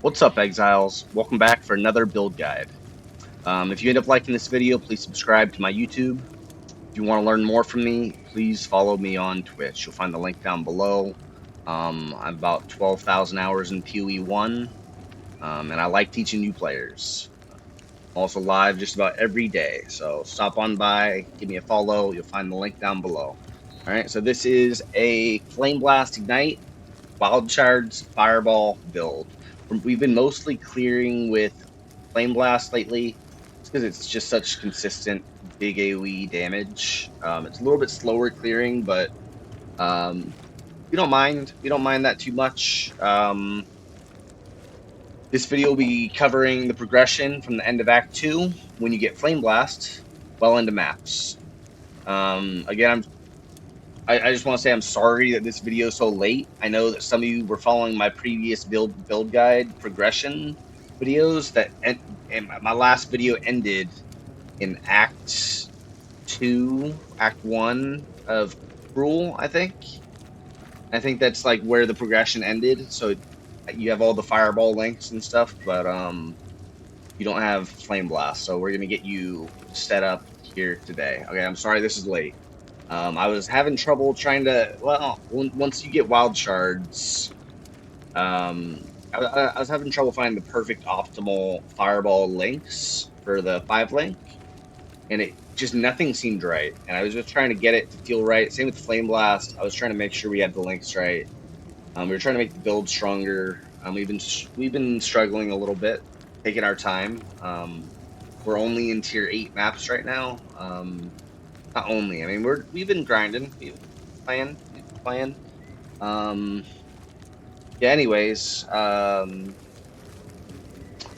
What's up, Exiles? Welcome back for another build guide. If you end up liking this video, please subscribe to my YouTube. If you want to learn more from me, please follow me on Twitch. You'll find the link down below. I'm about 12,000 hours in PoE 1, and I like teaching new players. I'm also live just about every day, so stop on by, give me a follow. You'll find the link down below. All right, so this is a Flameblast Ignite Wild Shards Fireball build. We've been mostly clearing with Flame Blast lately, because it's just such consistent big AoE damage. It's a little bit slower clearing, but we don't mind. We don't mind that too much. This video will be covering the progression from the end of Act 2 when you get Flame Blast well into maps. Again, I just want to say I'm sorry that this video is so late. I know that some of you were following my previous build guide progression videos and my last video ended in Act 2, Act 1 of Rule, I think. I think that's like where the progression ended. So you have all the fireball links and stuff, but you don't have Flame Blast. So we're gonna get you set up here today. Okay, I'm sorry this is late. I was having trouble trying to, well, once you get wild shards, I was having trouble finding the perfect optimal fireball links for the 5 link, and it just nothing seemed right. And I was just trying to get it to feel right. Same with Flame Blast. I was trying to make sure we had the links right. We were trying to make the build stronger. We've been struggling a little bit, taking our time. We're only in tier 8 maps right now. Not only, I mean, we've been grinding, we've been playing. Yeah. Anyways,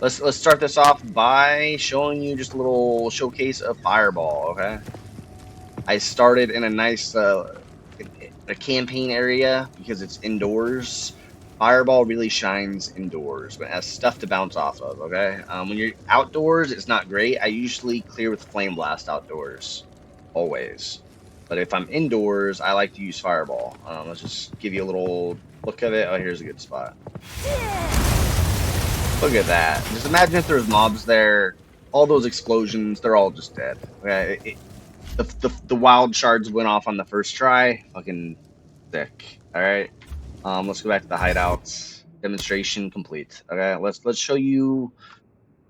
let's start this off by showing you just a little showcase of Fireball. Okay, I started in a nice a campaign area because it's indoors. Fireball really shines indoors, but it has stuff to bounce off of. Okay, when you're outdoors, it's not great. I usually clear with Flame Blast outdoors, always. But if I'm indoors, I like to use Fireball. Let's just give you a little look at it. Oh, here's a good spot. Look at that. Just imagine if there's mobs there. All those explosions, they're all just dead. Okay, the wild shards went off on the first try. Fucking sick. All right. Let's go back to the hideouts. Demonstration complete. Okay, let's show you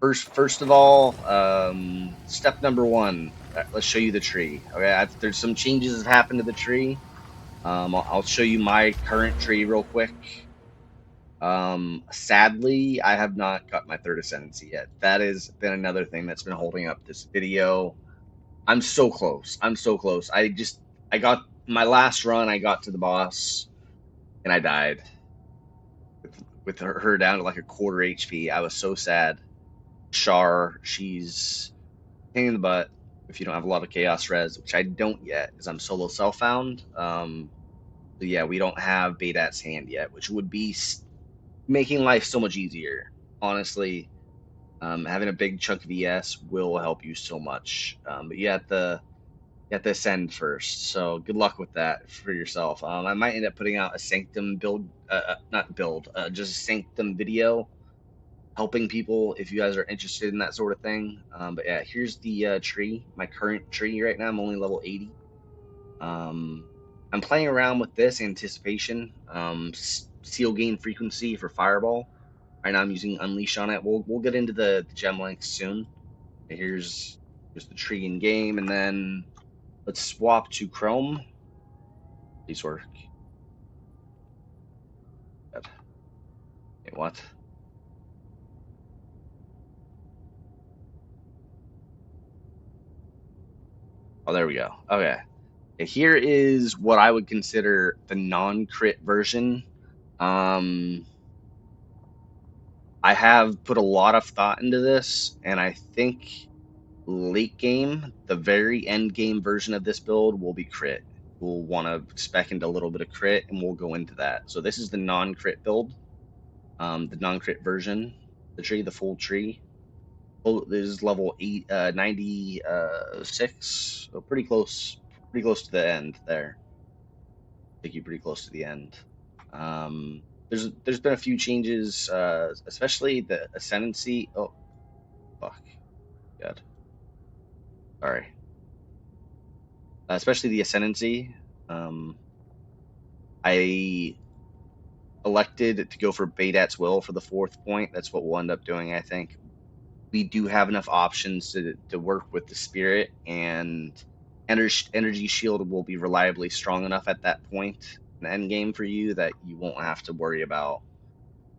first of all, step number 1. Let's show you the tree. Okay, there's some changes that happened to the tree. I'll show you my current tree real quick. Sadly, I have not got my 3rd ascendancy yet. That has been another thing that's been holding up this video. I'm so close. I'm so close. I got my last run. I got to the boss, and I died with her down to like a quarter HP. I was so sad. Char, she's a pain in the butt if you don't have a lot of chaos res, which I don't yet, because I'm solo self-found. So yeah, we don't have Badat's hand yet, which would be making life so much easier. Honestly, having a big chunk of ES will help you so much. But you have to ascend first. So good luck with that for yourself. I might end up putting out a Sanctum build, not build, just a Sanctum video, helping people if you guys are interested in that sort of thing. But yeah, here's the tree, my current tree right now. I'm only level 80. I'm playing around with this anticipation, seal gain frequency for Fireball. Right now I'm using Unleash on it. We'll get into the gem links soon. Here's the tree in game, and then let's swap to Chrome. Please work. Wait, what? Oh, there we go. Okay. Here is what I would consider the non-crit version. I have put a lot of thought into this, and I think late game, the very end game version of this build will be crit. We'll want to spec into a little bit of crit, and we'll go into that. So this is the non-crit build, the non-crit version, the tree, the full tree. This is level 96, so pretty close to the end there. Take you pretty close to the end. there's been a few changes, especially the ascendancy. Oh fuck, God, sorry. Especially the ascendancy. I elected to go for Badat's Will for the 4th point. That's what we'll end up doing, I think. We do have enough options to work with the spirit, and energy shield will be reliably strong enough at that point in the end game for you that you won't have to worry about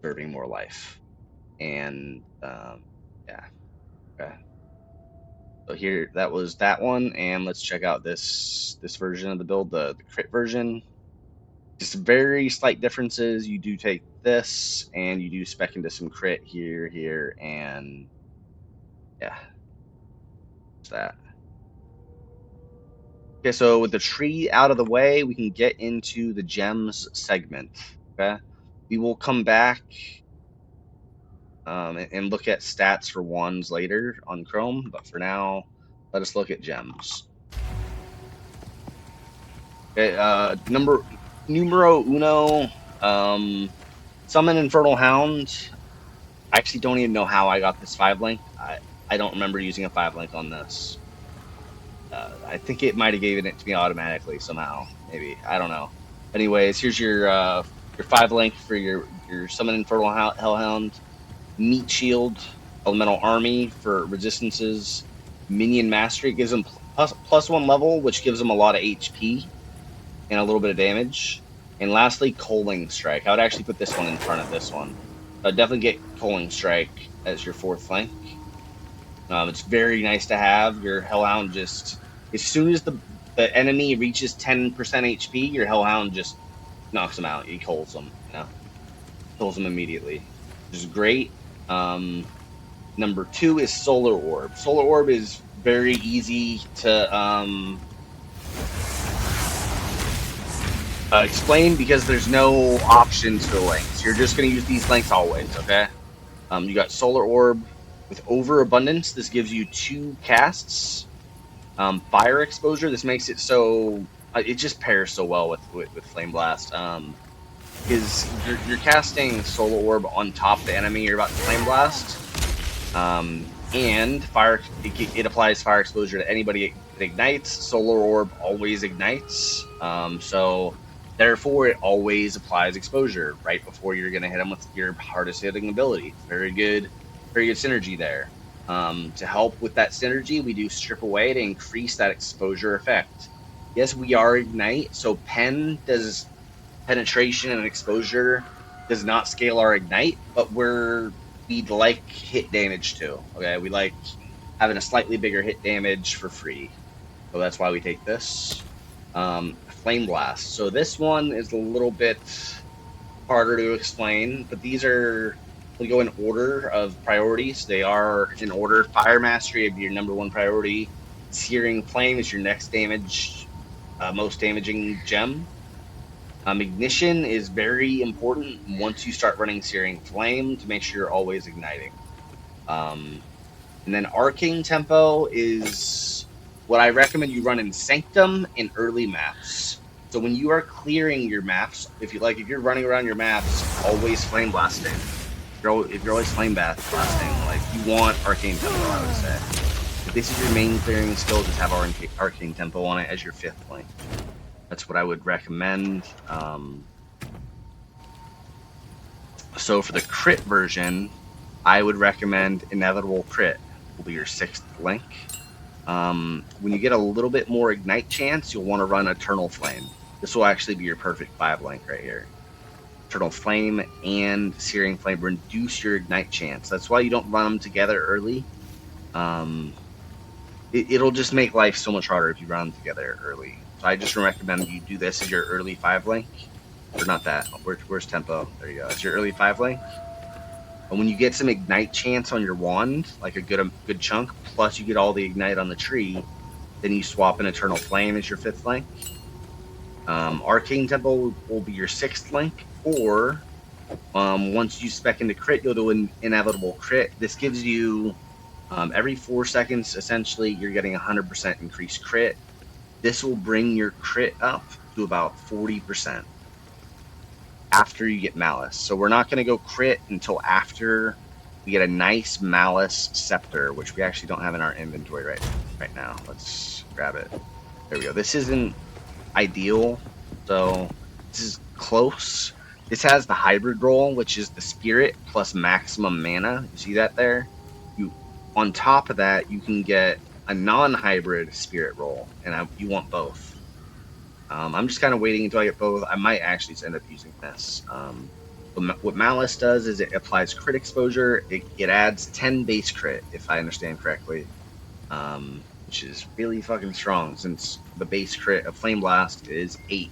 serving more life. And yeah, okay. So here, that was that one, and let's check out this version of the build, the crit version. Just very slight differences. You do take this, and you do spec into some crit here, and yeah, it's that. Okay, so with the tree out of the way, we can get into the gems segment. Okay, we will come back and look at stats for wands later on Chrome, but for now, let us look at gems. Okay, numero uno, summon Infernal Hound. I actually don't even know how I got this 5 link. I don't remember using a 5 link on this. I think it might have given it to me automatically somehow. Maybe, I don't know. Anyways, here's your 5 link for your summon Infernal Hellhound, Meat Shield, Elemental Army for resistances, Minion Mastery. It gives them +1 level, which gives them a lot of HP and a little bit of damage. And lastly, Coaling Strike. I would actually put this one in front of this one. Definitely get Coaling Strike as your 4th flank. It's very nice to have. Your Hellhound just, as soon as the enemy reaches 10% HP, your Hellhound just knocks them out. He kills them, kills them immediately, which is great. Number 2 is Solar Orb. Solar Orb is very easy to explain because there's no option to the links. You're just going to use these links always, okay? You got Solar Orb with Overabundance. This gives you 2 casts. Fire Exposure. This makes it so it just pairs so well with Flameblast. Because you're casting Solar Orb on top of the enemy you're about to Flameblast. And fire it applies Fire Exposure to anybody it ignites. Solar Orb always ignites. So therefore, it always applies exposure right before you're going to hit them with your hardest hitting ability. Very good synergy there. To help with that synergy, we do Strip Away to increase that exposure effect. Yes, we are Ignite, so Pen does penetration and exposure does not scale our Ignite, but we like hit damage too. Okay, we like having a slightly bigger hit damage for free. So that's why we take this. Flameblast. So this one is a little bit harder to explain, but these are, we go in order of priorities. They are in order. Fire Mastery would be your number 1 priority. Searing Flame is your next most damaging gem. Ignition is very important once you start running Searing Flame to make sure you're always igniting. And then Arcane Tempo is what I recommend you run in Sanctum in early maps. So when you are clearing your maps, if you're running around your maps, always flame blasting. If you're always flame blasting, like, you want Arcane Tempo, I would say. If this is your main clearing skill, just have Arcane Tempo on it as your 5th link. That's what I would recommend. So for the crit version, I would recommend Inevitable Crit will be your 6th link. When you get a little bit more ignite chance, you'll want to run Eternal Flame. This will actually be your perfect 5 link right here. Eternal Flame and Searing Flame reduce your ignite chance. That's why you don't run them together early. It'll just make life so much harder if you run them together early. So I just recommend you do this as your early 5 link. Or not that. Where's Tempo? There you go. It's your early 5 link. And when you get some ignite chance on your wand, like a good chunk, plus you get all the ignite on the tree, then you swap an Eternal Flame as your 5th link. Arcane Tempo will be your 6th link, or once you spec into crit, you'll do an Inevitable Crit. This gives you every 4 seconds, essentially, you're getting 100% increased crit. This will bring your crit up to about 40%. after you get Malice. So we're not going to go crit until after we get a nice Malice Scepter, which we actually don't have in our inventory right now. Let's grab it. There we go. This isn't ideal, so this is close. This has the hybrid roll, which is the spirit plus maximum mana. You see that there? You on top of that, you can get a non-hybrid spirit roll, and you want both. I'm just kind of waiting until I get both. I might actually end up using this. What Malice does is it applies crit exposure. It adds 10 base crit, if I understand correctly, which is really fucking strong since the base crit of Flameblast is 8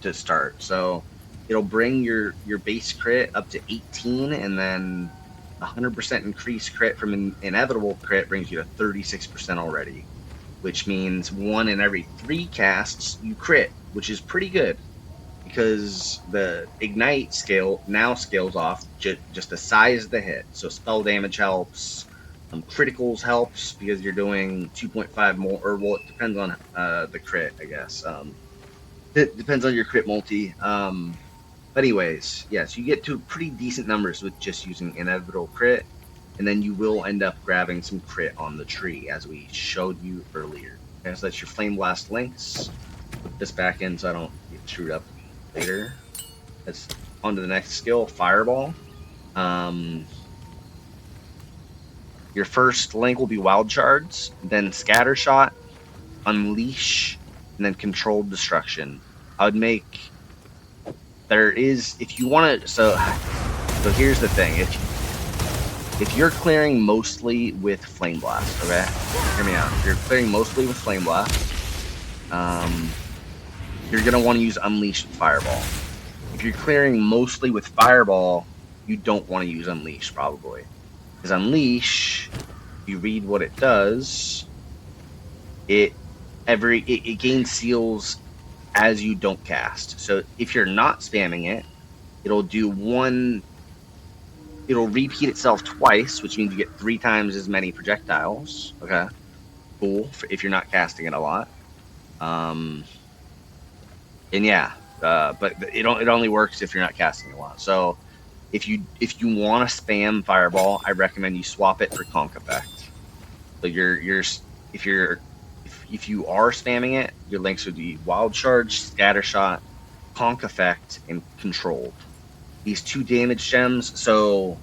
to start. So it'll bring your base crit up to 18, and then 100% increased crit from inevitable crit brings you to 36% already, which means 1 in every 3 casts you crit, which is pretty good because the ignite now scales off just the size of the hit. So spell damage helps, criticals helps because you're doing 2.5 more, or well, it depends on the crit, I guess. It depends on your crit multi. But anyways, yes, you get to pretty decent numbers with just using inevitable crit, and then you will end up grabbing some crit on the tree, as we showed you earlier. Okay, so that's your Flameblast links. Put this back in so I don't get screwed up later. Let's on to the next skill, Fireball. Your first link will be Wild Shards, then Scatter Shot, Unleash, and then Controlled Destruction. I would make... if you want to... So here's the thing. If you're clearing mostly with Flameblast, okay? Hear me out. If you're clearing mostly with Flameblast, you're going to want to use Unleash and Fireball. If you're clearing mostly with Fireball, you don't want to use Unleash, probably. Because Unleash, if you read what it does, it gains seals as you don't cast. So if you're not spamming it, it'll repeat itself twice, which means you get 3 times as many projectiles. Okay, cool. If you're not casting it a lot, and yeah, but it only works if you're not casting a lot. So if you want to spam Fireball, I recommend you swap it for Conk Effect. So if you are spamming it, your links would be Wild Charge, Scatter Shot, Conk Effect, and Controlled. These 2 damage gems. So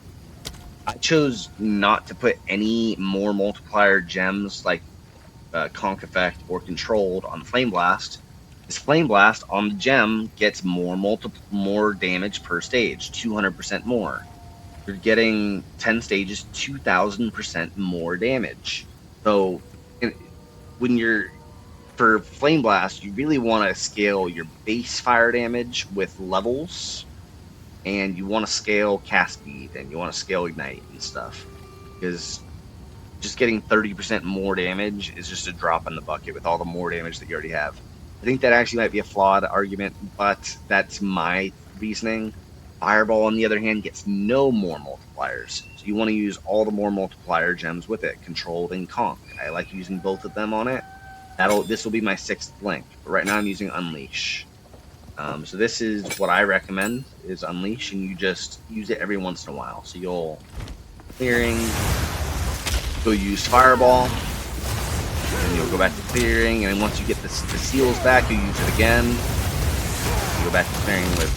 I chose not to put any more multiplier gems like Conk Effect or Controlled on Flameblast. This Flameblast on the gem gets more damage per stage, 200% more. You're getting 10 stages, 2,000% more damage. So when you're for Flameblast, you really want to scale your base fire damage with levels, and you want to scale cast speed, and you want to scale ignite and stuff, because just getting 30% more damage is just a drop in the bucket with all the more damage that you already have. I think that actually might be a flawed argument, but that's my reasoning. Fireball, on the other hand, gets no more multipliers, so you want to use all the more multiplier gems with it, Controlled and Conk. I like using both of them on it. This will be my 6th link, but right now I'm using Unleash. So this is what I recommend, is Unleash, and you just use it every once in a while. So you'll clearing, go use Fireball, and you'll go back to clearing, and then once you get the seals back, you use it again. You go back to clearing with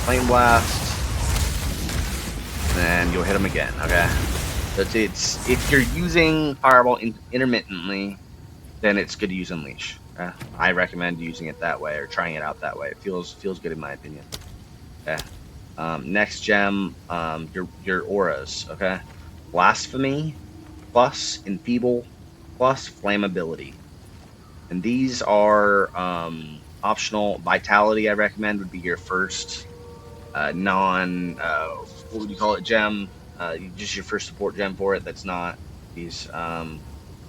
Flameblast, and then you'll hit them again. Okay, so it's if you're using Fireball intermittently, then it's good to use Unleash. I recommend using it that way, or trying it out that way. It feels good in my opinion. Okay. Next gem, your auras. Okay, Blasphemy plus Enfeeble plus Flammability, and these are optional. Vitality, I recommend, would be your first what would you call it, gem? Just your first support gem for it. That's not these.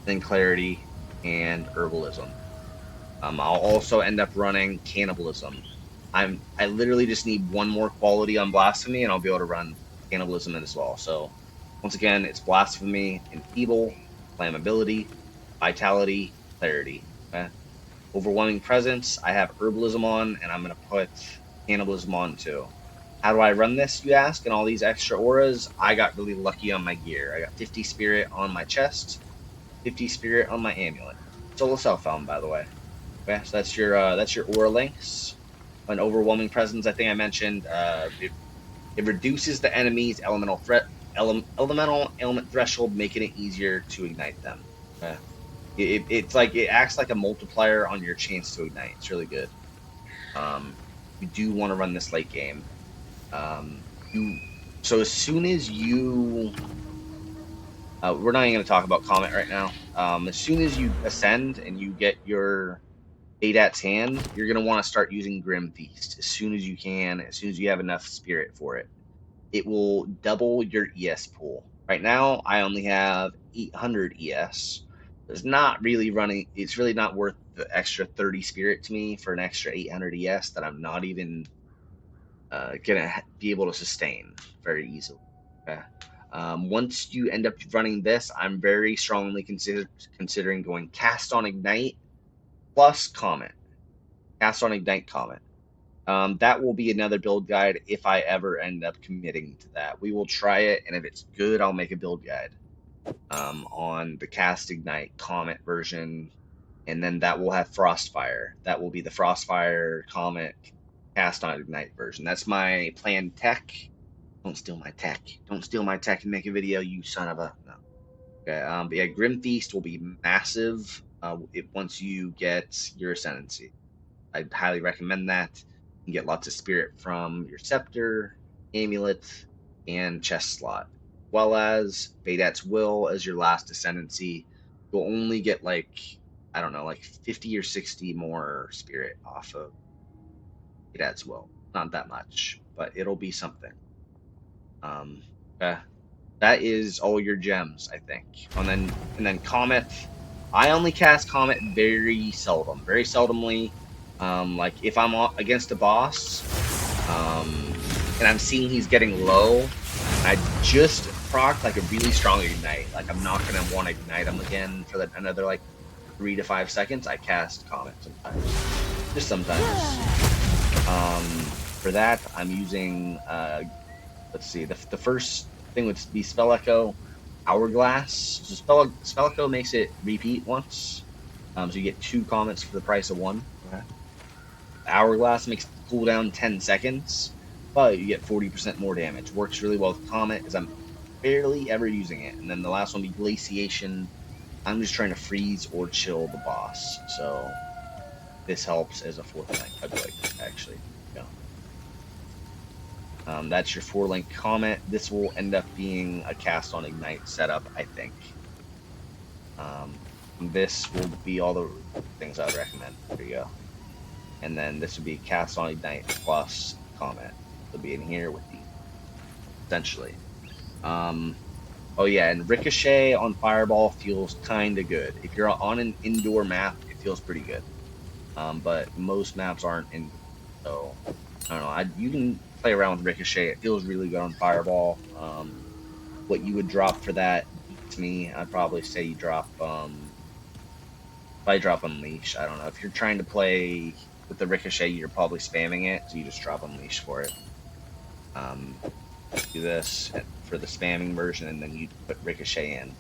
Then Clarity and Herbalism. I'll also end up running Cannibalism. I literally just need 1 more quality on Blasphemy, and I'll be able to run Cannibalism as well. So once again, it's Blasphemy, Enfeeble, Flammability, Vitality, Clarity. Okay? Overwhelming Presence, I have Herbalism on, and I'm going to put Cannibalism on too. How do I run this, you ask? And all these extra auras, I got really lucky on my gear. I got 50 spirit on my chest, 50 spirit on my amulet. Solo self-found, by the way. Okay, so that's your aura links. An overwhelming presence, I think I mentioned. It reduces the enemy's elemental threat, elemental ailment threshold, making it easier to ignite them. Okay? It's like it acts like a multiplier on your chance to ignite. It's really good. You do want to run this late game. You so as soon as you we're not even going to talk about Comet right now. As soon as you ascend and you get your Adat's hand, you're going to want to start using Grim Feast as soon as you can, as soon as you have enough spirit for it. It will double your ES pool. Right now, I only have 800 ES. It's not really running, it's really not worth the extra 30 spirit to me for an extra 800 ES that I'm not even gonna be able to sustain very easily. Okay. Once you end up running this, I'm very strongly considering going Cast on Ignite plus Comet. Cast on Ignite Comet. That will be another build guide if I ever end up committing to that. We will try it, and if it's good, I'll make a build guide on the Cast Ignite Comet version, and then that will have Frostfire. That will be the Frostfire Comet Cast on Ignite version. That's my planned tech. Don't steal my tech. Don't steal my tech and make a video, you son of a no. Okay. But yeah, Grim Feast will be massive. Once you get your ascendancy. I'd highly recommend that. You can get lots of spirit from your scepter, amulet, and chest slot. As well as Badat's Will as your last ascendancy. You'll only get like, I don't know, like 50 or 60 more spirit off of Badat's Will. Not that much, but it'll be something. Um, that is all your gems, I think. And then Comet. I only cast Comet very seldom, very seldomly. Like if I'm against a boss, and I'm seeing he's getting low, I just proc like a really strong ignite. Like I'm not gonna want to ignite him again for another like 3 to 5 seconds. I cast Comet sometimes, just sometimes. For that, I'm using let's see, the first thing would be Spell Echo, Hourglass. So Spell Echo makes it repeat once, so you get 2 Comets for the price of 1. Okay. Hourglass makes it cool down 10 seconds, but you get 40% more damage. Works really well with Comet because I'm barely ever using it. And then the last one would be Glaciation. I'm just trying to freeze or chill the boss, so this helps as a 4th link. I'd like actually. Yeah. That's your 4-link Comet. This will end up being a Cast on Ignite setup, I think. This will be all the things I would recommend. There you go. And then this would be Cast on Ignite plus Comet. It'll be in here with these, essentially. Oh yeah, and Ricochet on Fireball feels kind of good. If you're on an indoor map, it feels pretty good. But most maps aren't in, so I don't know. You can play around with Ricochet. It feels really good on Fireball. What you would drop for that beats me. I'd probably say you drop probably drop Unleash. I don't know. If you're trying to play with the Ricochet, you're probably spamming it, so you just drop Unleash for it. Do this for the spamming version, and then you put Ricochet in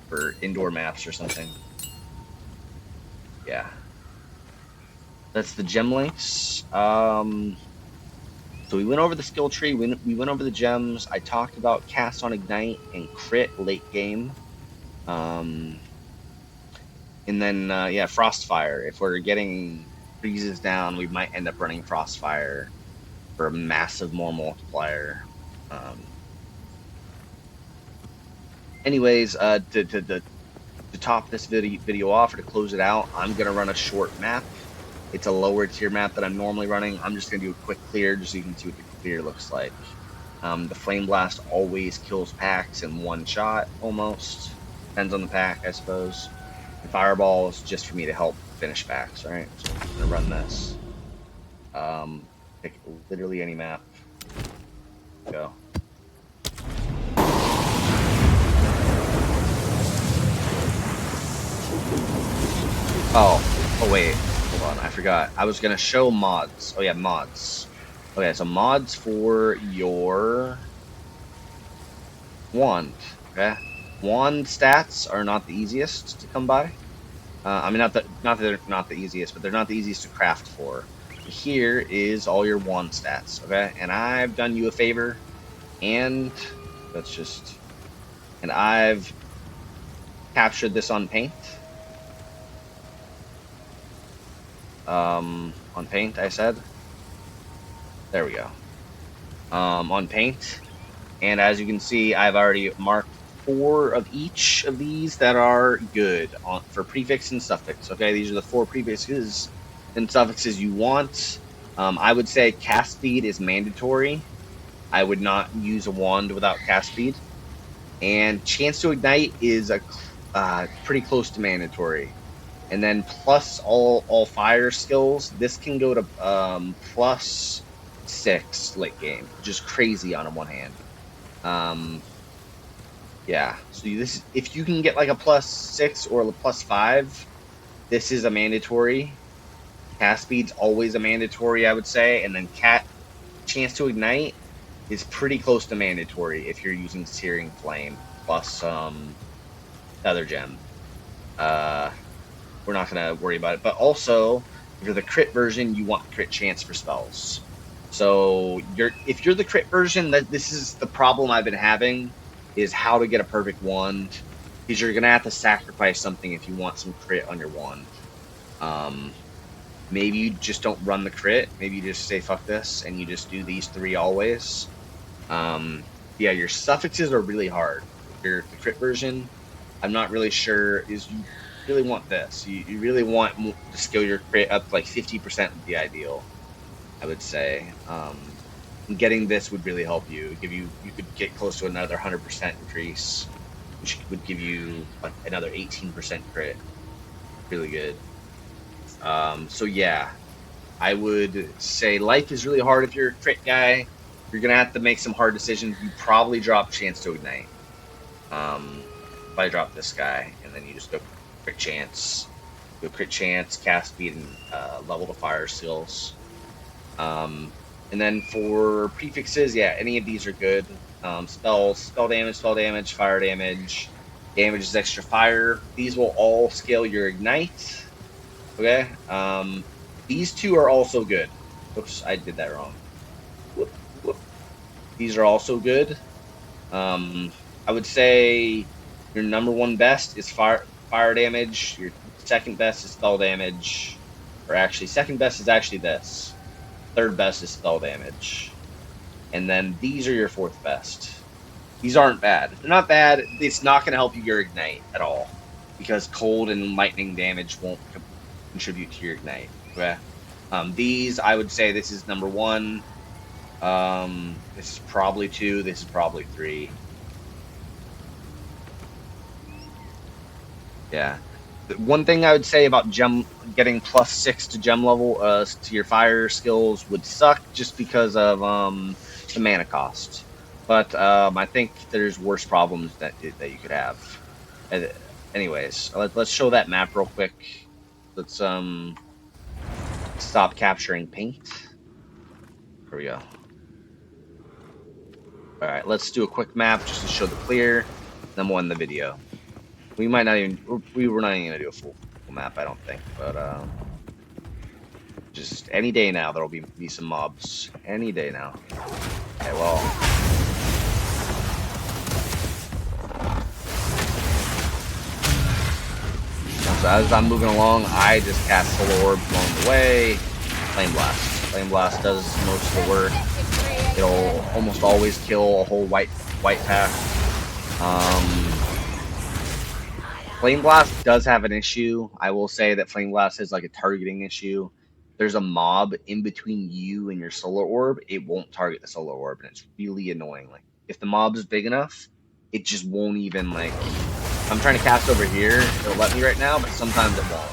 for indoor maps or something. Yeah. That's the gem links. So we went over the skill tree. We went over the gems. I talked about Cast on Ignite and Crit late game. And then, yeah, Frostfire. If we're getting freezes down, we might end up running Frostfire for a massive more multiplier. Anyways, to top this video off or to close it out, I'm going to run a short map. It's a lower tier map that I'm normally running. I'm just going to do a quick clear just so you can see what the clear looks like. The Flameblast always kills packs in one shot, almost. Depends on the pack, I suppose. The Fireball is just for me to help finish packs, right? So I'm going to run this. Pick literally any map. Go. Oh wait. Hold on, I forgot. I was gonna show mods. Oh yeah, mods. Okay, so mods for your wand. Okay, wand stats are not the easiest to come by. I mean, not that they're not the easiest, but they're not the easiest to craft for. Here is all your wand stats. Okay, and I've done you a favor, and that's just, and I've captured this on paint. On paint, I said. There we go. On paint. And as you can see, I've already marked 4 of each of these that are good for prefix and suffix. Okay, these are the 4 prefixes and suffixes you want. I would say cast speed is mandatory. I would not use a wand without cast speed. And chance to ignite is pretty close to mandatory. And then plus all fire skills, this can go to +6 late game, which is crazy on one hand. Yeah, so this, if you can get like a +6 or a +5, this is a mandatory. Cast speed's always a mandatory, I would say, and then chance to ignite is pretty close to mandatory if you're using Searing Flame plus other gem. We're not gonna worry about it, but also if you're the crit version, you want crit chance for spells. So if you're the crit version, this is the problem I've been having, is how to get a perfect wand, because you're gonna have to sacrifice something if you want some crit on your wand. Maybe you just don't run the crit. Maybe you just say fuck this and you just do these 3 always. Yeah, your suffixes are really hard. If you're the crit version, I'm not really sure. You really want this. You really want to scale your crit up to like 50% would be ideal, I would say. Getting this would really help you. You could get close to another 100% increase, which would give you like another 18% crit. Really good. So yeah, I would say life is really hard if you're a crit guy. You're gonna have to make some hard decisions. You probably drop chance to ignite. Probably drop this guy, and then you just go crit chance, cast speed, and level to fire skills. And then for prefixes, yeah, any of these are good. Spell damage, fire damage. Damage is extra fire. These will all scale your ignite. Okay. These 2 are also good. Oops, I did that wrong. Whoop, whoop. These are also good. I would say your number 1 best is fire damage. Your second best is spell damage. Or actually, second best is actually this. Third best is spell damage. And then these are your 4th best. These aren't bad. If they're not bad, it's not going to help you your ignite at all, because cold and lightning damage won't contribute to your ignite. Okay. These, I would say this is number 1. This is probably 2. This is probably 3. Yeah. One thing I would say about getting +6 to gem level to your fire skills would suck, just because of the mana cost. But I think there's worse problems that you could have. Anyways, let's show that map real quick. Let's stop capturing paint. Here we go. All right, let's do a quick map just to show the clear. Then we'll end the video. We might not even. We were not even gonna do a full map, I don't think. But just any day now, there'll be some mobs. Any day now. Okay, well. So as I'm moving along, I just cast Solar Orb along the way. Flameblast. Flameblast does most of the work. It'll almost always kill a whole white pack. Flameblast does have an issue. I will say that Flameblast has like a targeting issue. There's a mob in between you and your Solar Orb, it won't target the Solar Orb, and it's really annoying. Like, if the mob is big enough, it just won't even, like, I'm trying to cast over here, it'll let me right now, but sometimes it won't.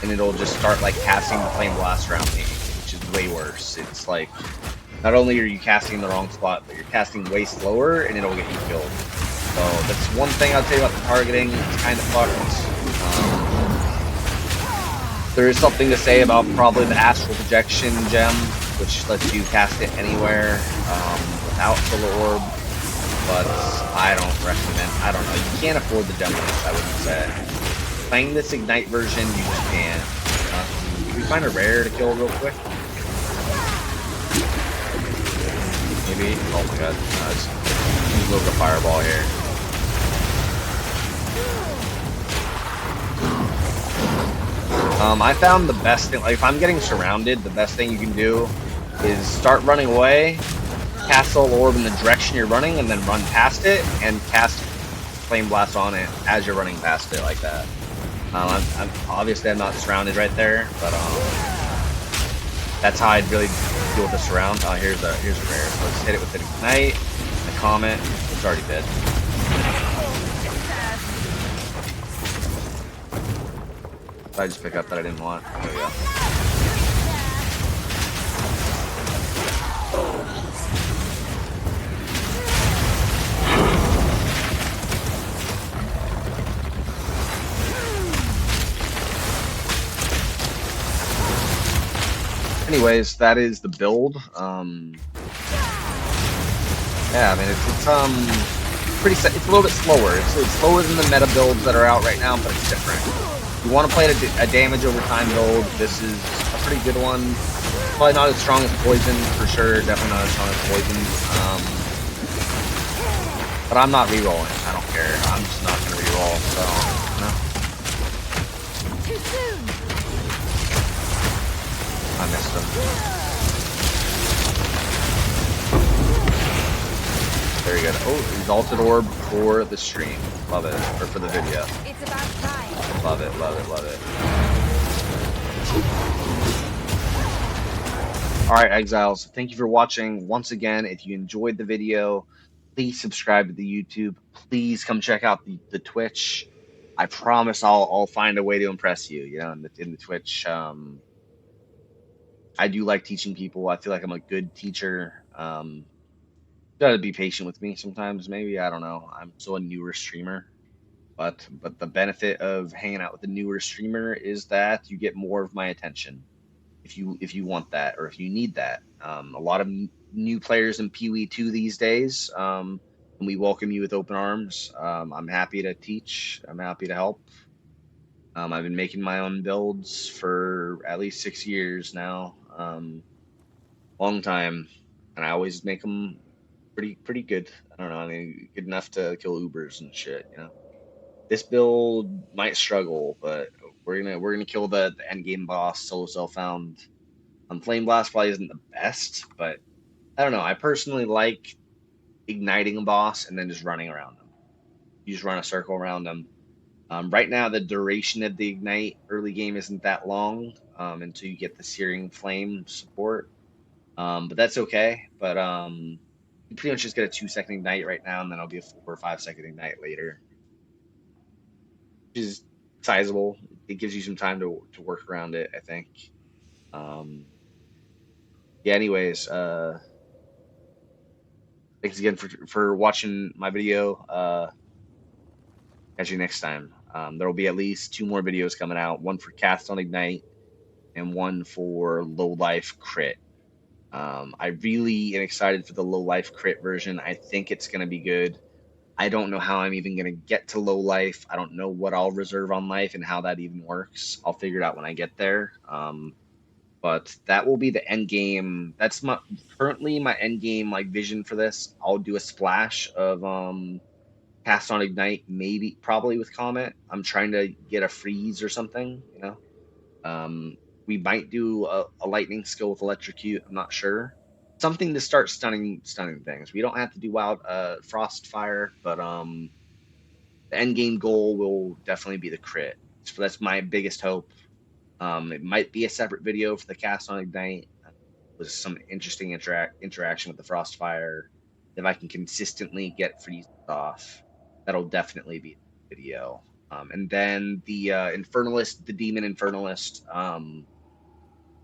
And it'll just start, like, casting the Flameblast around me, which is way worse. It's like, not only are you casting in the wrong spot, but you're casting way slower, and it'll get you killed. So that's one thing I'd say about the targeting. It's kind of fucked. There is something to say about probably the astral projection gem. which lets you cast it anywhere without Solar Orb, but I don't recommend. I don't know. You can't afford the demos, I wouldn't say. Playing this Ignite version, you just can't. Can we find a rare to kill real quick? Maybe. Oh my god. Let's move the fireball here. I found the best thing, like if I'm getting surrounded, the best thing you can do is start running away, cast Soul Orb in the direction you're running, and then run past it and cast Flameblast on it as you're running past it like that. I'm obviously I'm not surrounded right there, but that's how I'd really deal with the surround. Oh, here's a rare. So let's hit it with an Ignite, the Comet. It's already dead. I just pick up that I didn't want. There we go. Anyways, that is the build. Yeah, I mean it's pretty. It's a little bit slower. It's slower than the meta builds that are out right now, but it's different. If you want to play a damage over time build, this is a pretty good one. Probably not as strong as Poison for sure. Definitely not as strong as Poison. But I'm not rerolling. I don't care. I'm just not gonna reroll. So, no. Too soon. I missed him. Very good. Oh, Exalted Orb for the stream. Love it. Or for the video. It's about time. Love it, love it, love it. Alright, Exiles. Thank you for watching. Once again, if you enjoyed the video, please subscribe to the YouTube. Please come check out the Twitch. I promise I'll find a way to impress you, you know, in the Twitch. I do like teaching people. I feel like I'm a good teacher. Gotta be patient with me sometimes, maybe. I don't know. I'm still a newer streamer. But the benefit of hanging out with a newer streamer is that you get more of my attention if you want that or if you need that. A lot of new players in PoE 2 these days, and we welcome you with open arms. I'm happy to teach. I'm happy to help. I've been making my own builds for at least 6 years now. Long time, and I always make them pretty good. I don't know. I mean, good enough to kill Ubers and shit. You know, this build might struggle, but we're gonna kill the endgame boss, solo self-found. Flameblast probably isn't the best, but I don't know. I personally like igniting a boss and then just running around them. You just run a circle around them. Right now, the duration of the ignite early game isn't that long until you get the searing flame support. But that's okay. But you pretty much just get a 2-second ignite right now, and then it'll be a 4 or 5-second ignite later, which is sizable. It gives you some time to work around it, I think. Um, yeah. Anyways, thanks again for watching my video. Catch you next time. There will be at least 2 more videos coming out. One for Cast on Ignite and one for Low Life Crit. I really am excited for the Low Life Crit version. I think it's going to be good. I don't know how I'm even going to get to Low Life. I don't know what I'll reserve on life and how that even works. I'll figure it out when I get there. But that will be the end game. That's currently my end game like vision for this. I'll do a splash of Cast on Ignite, maybe probably with Comet. I'm trying to get a freeze or something, you know. We might do a lightning skill with electrocute. I'm not sure. Something to start stunning things. We don't have to do wild frost fire, but the end game goal will definitely be the crit. So that's my biggest hope. It might be a separate video for the Cast on Ignite with some interesting interaction with the frost fire. If I can consistently get freezes off, that'll definitely be the video. And then the Infernalist, the Demon Infernalist.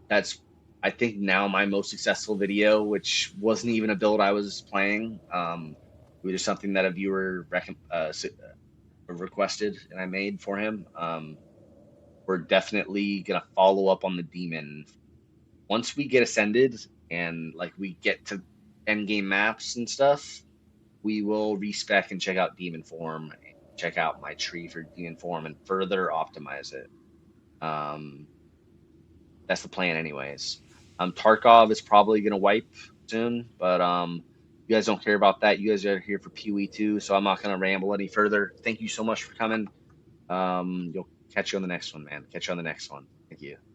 That's I think now my most successful video, which wasn't even a build I was playing. It was just something that a viewer requested and I made for him. We're definitely gonna follow up on the demon. Once we get ascended, and like we get to endgame maps and stuff, we will respec and check out demonform, check out my tree for demonform, and further optimize it. Um, that's the plan, anyways. Tarkov is probably gonna wipe soon, but you guys don't care about that. You guys are here for PoE too, so I'm not gonna ramble any further. Thank you so much for coming. You'll catch you on the next one, man. Catch you on the next one. Thank you.